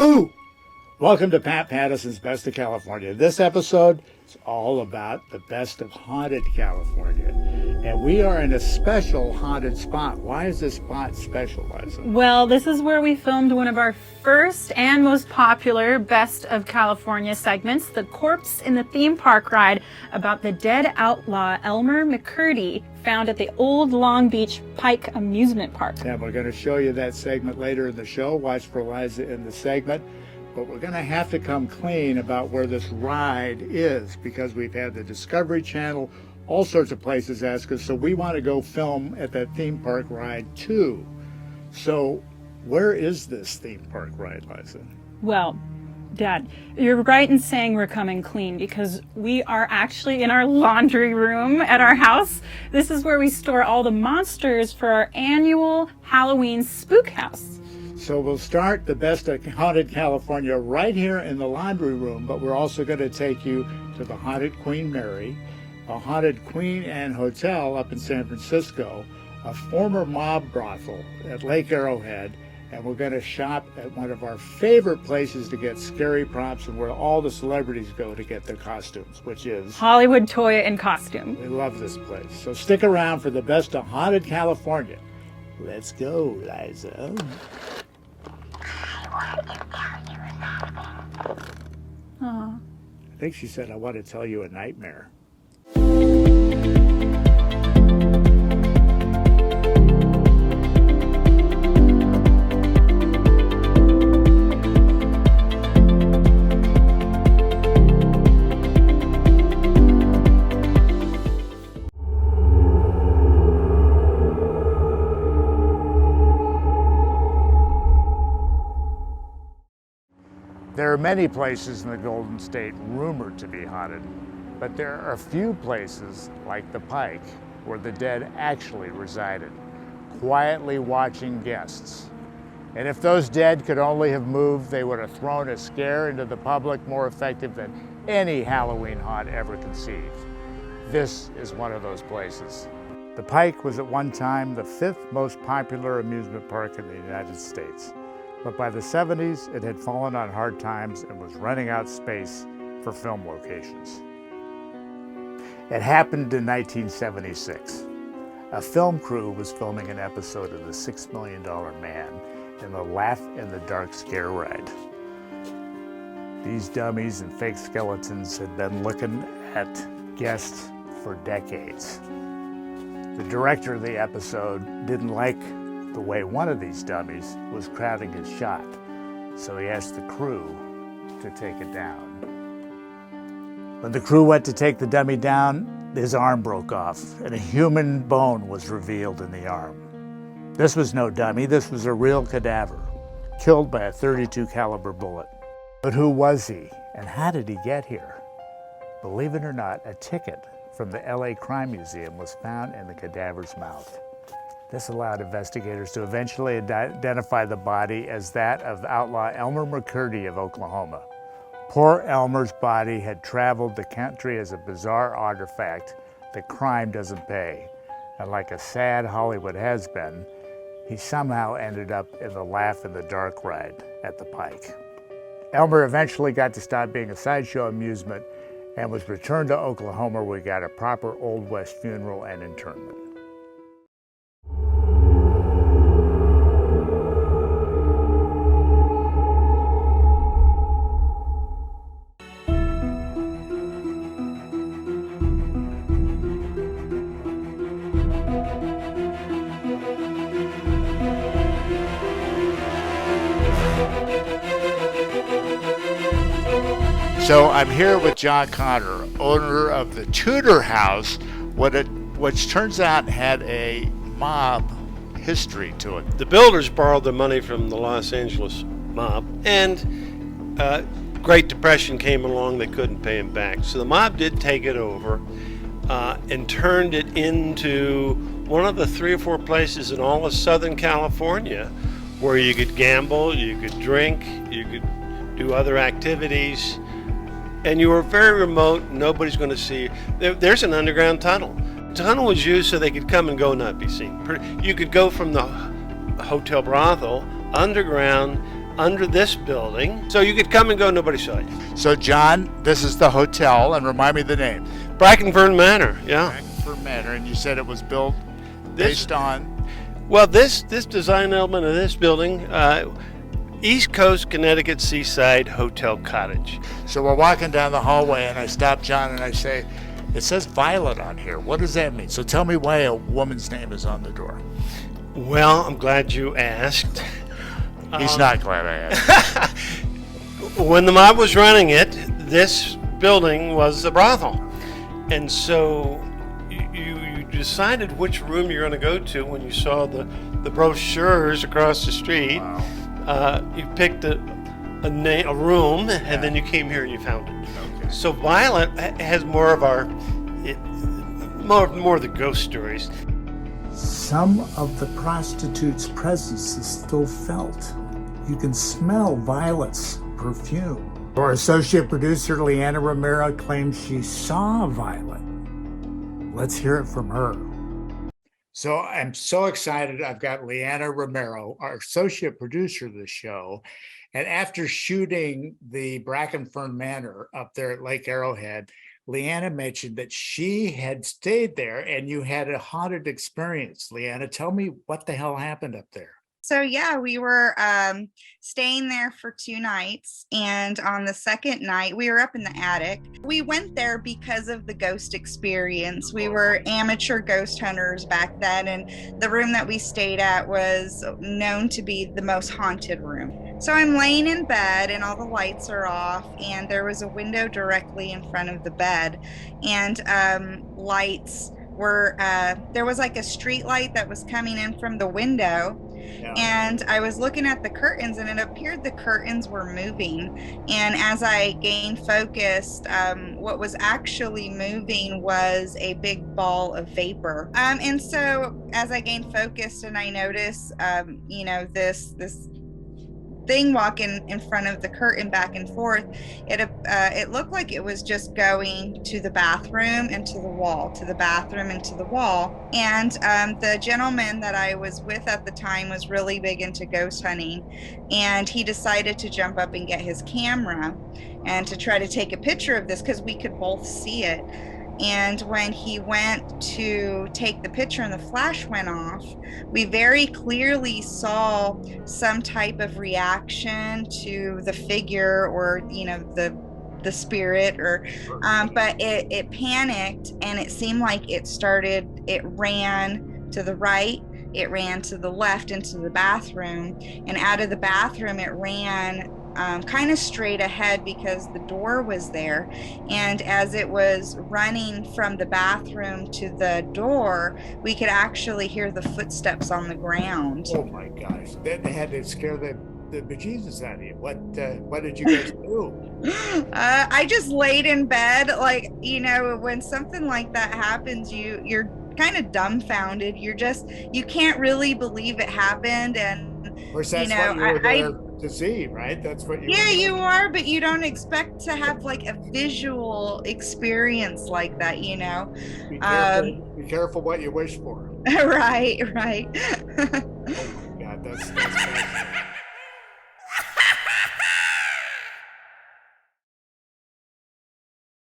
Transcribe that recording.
Boo! Welcome to Pat Pattison's Best of California. This episode is all about the best of haunted California. And we are in a special haunted spot. Why is this spot special, Liza? Well, this is where we filmed one of our first and most popular Best of California segments, The Corpse in the Theme Park Ride, about the dead outlaw Elmer McCurdy, found at the old Long Beach Pike Amusement Park. And we're going to show you that segment later in the show. Watch for Liza in the segment. But we're going to have to come clean about where this ride is, because we've had the Discovery Channel, all sorts of places ask us, so we want to go film at that theme park ride too. So where is this theme park ride, Liza? Well, Dad, you're right in saying we're coming clean, because we are actually in our laundry room at our house. This is where we store all the monsters for our annual Halloween spook house. So we'll start the Best of Haunted California right here in the laundry room, but we're also going to take you to the Haunted Queen Mary, a haunted Queen Anne Hotel up in San Francisco, a former mob brothel at Lake Arrowhead, and we're going to shop at one of our favorite places to get scary props and where all the celebrities go to get their costumes, which is Hollywood Toy and Costume. We love this place. So stick around for the Best of Haunted California. Let's go, Liza. Aww. I think she said, I want to tell you a nightmare. There are many places in the Golden State rumored to be haunted, but there are a few places, like the Pike, where the dead actually resided, quietly watching guests. And if those dead could only have moved, they would have thrown a scare into the public more effective than any Halloween haunt ever conceived. This is one of those places. The Pike was at one time the 5th most popular amusement park in the United States. But by the 70s, it had fallen on hard times and was running out space for film locations. It happened in 1976. A film crew was filming an episode of The $6 Million Man in the Laugh in the Dark scare ride. These dummies and fake skeletons had been looking at guests for decades. The director of the episode didn't like the way one of these dummies was crowding his shot, so he asked the crew to take it down. When the crew went to take the dummy down, his arm broke off and a human bone was revealed in the arm. This was no dummy, this was a real cadaver, killed by a .32 caliber bullet. But who was he and how did he get here? Believe it or not, a ticket from the LA Crime Museum was found in the cadaver's mouth. This allowed investigators to eventually identify the body as that of the outlaw Elmer McCurdy of Oklahoma. Poor Elmer's body had traveled the country as a bizarre artifact that crime doesn't pay. And like a sad Hollywood has-been, he somehow ended up in the Laugh in the Dark ride at the Pike. Elmer eventually got to stop being a sideshow amusement and was returned to Oklahoma, where he got a proper Old West funeral and interment. So I'm here with John Connor, owner of the Tudor House, which turns out had a mob history to it. The builders borrowed the money from the Los Angeles mob, and Great Depression came along, they couldn't pay him back. So the mob did take it over and turned it into one of the 3 or 4 places in all of Southern California where you could gamble, you could drink, you could do other activities. And you were very remote, nobody's going to see you. There's an underground tunnel. The tunnel was used so they could come and go, not be seen. You could go from the Hotel Brothel underground under this building. So you could come and go, nobody saw you. So, John, this is the hotel, and remind me the name. Bracken Fern Manor, yeah. Bracken Fern Manor, and you said it was built This- based on... Well, this design element of this building, East Coast, Connecticut Seaside Hotel Cottage. So we're walking down the hallway, and I stop John, and I say, it says Violet on here. What does that mean? So tell me why a woman's name is on the door. Well, I'm glad you asked. He's not glad I asked. When the mob was running it, this building was the brothel. And so you decided which room you're going to go to when you saw the brochures across the street. Wow. You picked a room, and then you came here and you found it. Okay. So Violet has more of more of the ghost stories. Some of the prostitute's presence is still felt. You can smell Violet's perfume. Our associate producer LeeAnna Romero claims she saw Violet. Let's hear it from her. So I'm so excited. I've got LeeAnna Romero, our associate producer of the show. And after shooting the Bracken Fern Manor up there at Lake Arrowhead, LeeAnna mentioned that she had stayed there and you had a haunted experience. LeeAnna, tell me what the hell happened up there. So yeah, we were staying there for 2 nights, and on the second night we were up in the attic. We went there because of the ghost experience. We were amateur ghost hunters back then, and the room that we stayed at was known to be the most haunted room. So I'm laying in bed and all the lights are off, and there was a window directly in front of the bed, and lights were there was like a street light that was coming in from the window. Yeah. And I was looking at the curtains, and it appeared the curtains were moving. And as I gained focused, what was actually moving was a big ball of vapor. And so as I gained focused and I noticed, this thing walking in front of the curtain back and forth, it looked like it was just going to the bathroom and to the wall, to the bathroom and to the wall. And the gentleman that I was with at the time was really big into ghost hunting, and he decided to jump up and get his camera and to try to take a picture of this because we could both see it. And when he went to take the picture and the flash went off, we very clearly saw some type of reaction to the figure, or the spirit, or but it panicked, and it seemed like it ran to the right, it ran to the left into the bathroom, and out of the bathroom it ran kind of straight ahead because the door was there. And as it was running from the bathroom to the door, we could actually hear the footsteps on the ground. Oh my gosh, that had to scare the bejesus out of you. What did you guys do? I just laid in bed. Like, when something like that happens, you're kind of dumbfounded. You can't really believe it happened. And of course, that's what you were there to see, right? That's what you were doing. You are, but you don't expect to have like a visual experience like that, Be careful what you wish for. Right. Oh my God, that's